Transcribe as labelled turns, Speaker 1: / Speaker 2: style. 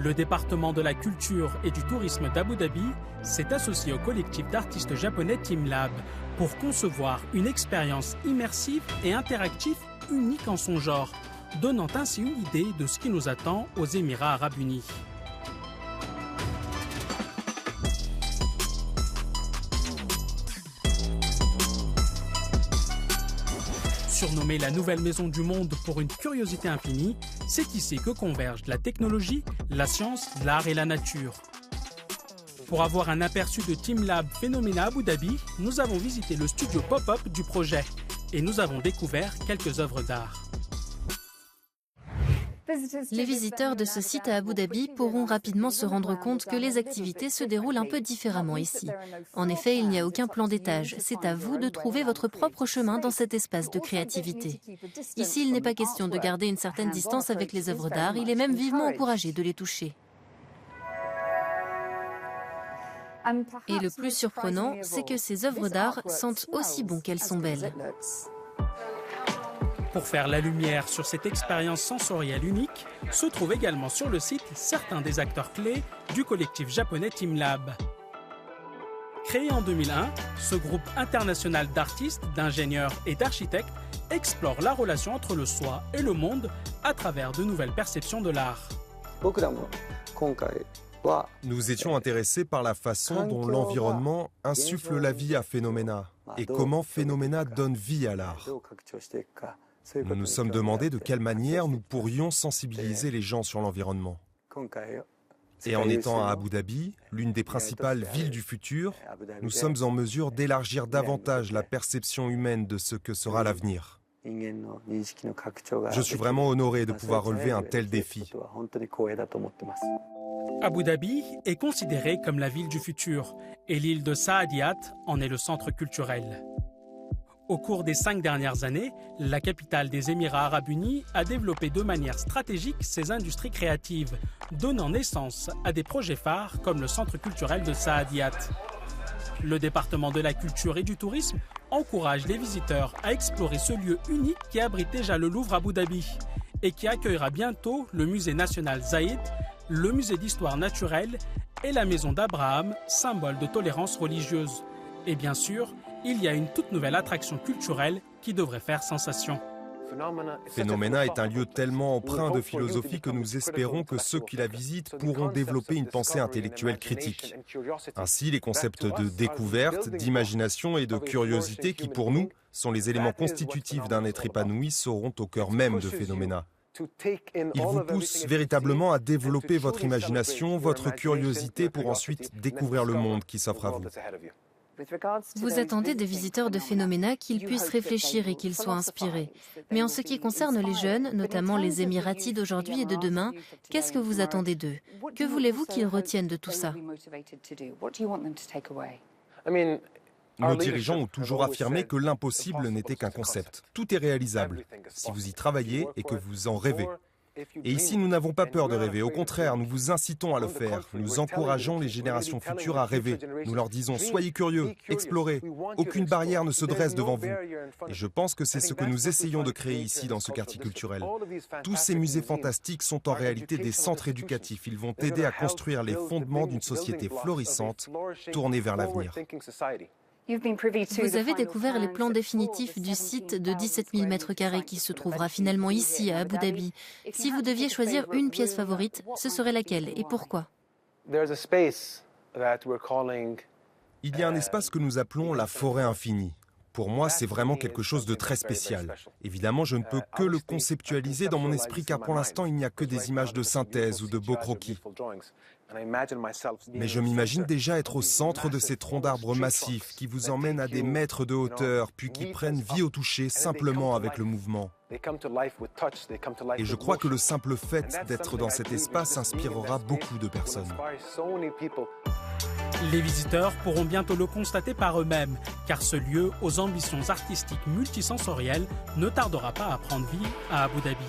Speaker 1: Le département de la culture et du tourisme d'Abu Dhabi s'est associé au collectif d'artistes japonais TeamLab pour concevoir une expérience immersive et interactive unique en son genre, donnant ainsi une idée de ce qui nous attend aux Émirats arabes unis. Surnommée la nouvelle maison du monde pour une curiosité infinie, c'est ici que convergent la technologie, la science, l'art et la nature. Pour avoir un aperçu de TeamLab Phenomena Abu Dhabi, nous avons visité le studio pop-up du projet et nous avons découvert quelques œuvres d'art.
Speaker 2: Les visiteurs de ce site à Abu Dhabi pourront rapidement se rendre compte que les activités se déroulent un peu différemment ici. En effet, il n'y a aucun plan d'étage. C'est à vous de trouver votre propre chemin dans cet espace de créativité. Ici, il n'est pas question de garder une certaine distance avec les œuvres d'art. Il est même vivement encouragé de les toucher. Et le plus surprenant, c'est que ces œuvres d'art sentent aussi bon qu'elles sont belles.
Speaker 1: Pour faire la lumière sur cette expérience sensorielle unique, se trouvent également sur le site certains des acteurs clés du collectif japonais TeamLab. Créé en 2001, ce groupe international d'artistes, d'ingénieurs et d'architectes explore la relation entre le soi et le monde à travers de nouvelles perceptions de l'art.
Speaker 3: Nous étions intéressés par la façon dont l'environnement insuffle la vie à Phenomena et comment Phenomena donne vie à l'art. Nous nous sommes demandé de quelle manière nous pourrions sensibiliser les gens sur l'environnement. Et en étant à Abu Dhabi, l'une des principales villes du futur, nous sommes en mesure d'élargir davantage la perception humaine de ce que sera l'avenir. Je suis vraiment honoré de pouvoir relever un tel défi.
Speaker 1: Abu Dhabi est considérée comme la ville du futur et l'île de Saadiyat en est le centre culturel. Au cours des 5 dernières années, la capitale des Émirats arabes unis a développé de manière stratégique ses industries créatives, donnant naissance à des projets phares comme le centre culturel de Saadiyat. Le département de la culture et du tourisme encourage les visiteurs à explorer ce lieu unique qui abrite déjà le Louvre Abu Dhabi et qui accueillera bientôt le musée national Zayed, le musée d'histoire naturelle et la maison d'Abraham, symbole de tolérance religieuse. Et bien sûr, il y a une toute nouvelle attraction culturelle qui devrait faire sensation.
Speaker 3: Phenomena est un lieu tellement empreint de philosophie que nous espérons que ceux qui la visitent pourront développer une pensée intellectuelle critique. Ainsi, les concepts de découverte, d'imagination et de curiosité qui, pour nous, sont les éléments constitutifs d'un être épanoui, seront au cœur même de Phenomena. Il vous pousse véritablement à développer votre imagination, votre curiosité pour ensuite découvrir le monde qui s'offre à vous.
Speaker 2: Vous attendez des visiteurs de Phenomena qu'ils puissent réfléchir et qu'ils soient inspirés. Mais en ce qui concerne les jeunes, notamment les Émiratis d'aujourd'hui et de demain, qu'est-ce que vous attendez d'eux? Que voulez-vous qu'ils retiennent de tout ça?
Speaker 3: Nos dirigeants ont toujours affirmé que l'impossible n'était qu'un concept. Tout est réalisable, si vous y travaillez et que vous en rêvez. Et ici, nous n'avons pas peur de rêver. Au contraire, nous vous incitons à le faire. Nous encourageons les générations futures à rêver. Nous leur disons, soyez curieux, explorez. Aucune barrière ne se dresse devant vous. Et je pense que c'est ce que nous essayons de créer ici dans ce quartier culturel. Tous ces musées fantastiques sont en réalité des centres éducatifs. Ils vont aider à construire les fondements d'une société florissante, tournée vers l'avenir.
Speaker 2: Vous avez découvert les plans définitifs du site de 17 000 m² qui se trouvera finalement ici à Abu Dhabi. Si vous deviez choisir une pièce favorite, ce serait laquelle et pourquoi?
Speaker 3: Il y a un espace que nous appelons la forêt infinie. Pour moi, c'est vraiment quelque chose de très spécial. Évidemment, je ne peux que le conceptualiser dans mon esprit car pour l'instant, il n'y a que des images de synthèse ou de beaux croquis. Mais je m'imagine déjà être au centre de ces troncs d'arbres massifs qui vous emmènent à des mètres de hauteur, puis qui prennent vie au toucher simplement avec le mouvement. Et je crois que le simple fait d'être dans cet espace inspirera beaucoup de personnes.
Speaker 1: Les visiteurs pourront bientôt le constater par eux-mêmes, car ce lieu aux ambitions artistiques multisensorielles ne tardera pas à prendre vie à Abu Dhabi.